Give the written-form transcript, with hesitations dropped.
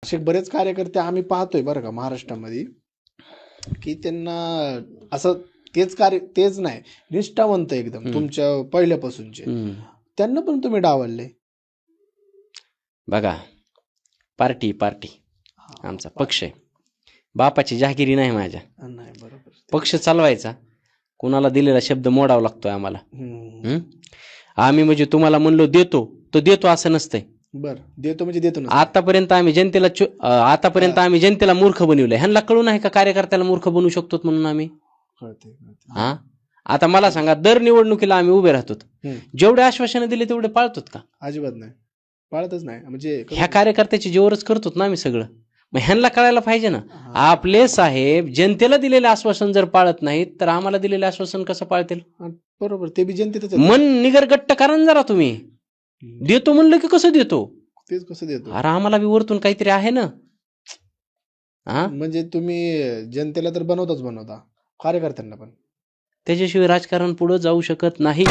असे बरेच कार्यकर्ते आम्ही पाहतोय बरं का महाराष्ट्रामध्ये, की त्यांना असं तेच नाही, निष्ठावंत एकदम तुमच्या पहिल्यापासूनचे, त्यांना पण तुम्ही डावलले. बघा, पार्टी आमचा पक्ष आहे, बापाची जहागिरी नाही माझ्या. नाही बरोबर. पक्ष चालवायचा, कुणाला दिलेला शब्द मोडावा लागतोय आम्हाला. आम्ही म्हणजे तुम्हाला म्हणलो देतो तो देतो असं नसतंय. बर, देतो म्हणजे देतो ना. आतापर्यंत आम्ही जनतेला मूर्ख बनवलंय. ह्यांना कळू नाही का कार्यकर्त्याला मूर्ख बनवू शकतो म्हणून आम्ही. हा, आता मला सांगा, दर निवडणुकीला आम्ही उभे राहतो, जेवढे आश्वासनं दिले तेवढे पाळतो का? अजिबात नाही, पाळतच नाही. म्हणजे ह्या कार्यकर्त्याची जोरच करतो ना आम्ही सगळं. मग ह्यांना कळायला पाहिजे ना, आपले साहेब जनतेला दिलेले आश्वासन जर पाळत नाहीत तर आम्हाला दिलेले आश्वासन कसं पाळतील? बरोबर, ते बी जनतेच मन निगरगट्ट करा ना जरा तुम्ही. देतो म्हणलं की कसं देतो? तेच कसं देतो? अरे आम्हाला बी वरतून काहीतरी आहे ना. म्हणजे तुम्ही जनतेला तर बनवता कार्यकर्त्यांना पण. त्याच्याशिवाय राजकारण पुढे जाऊ शकत नाही.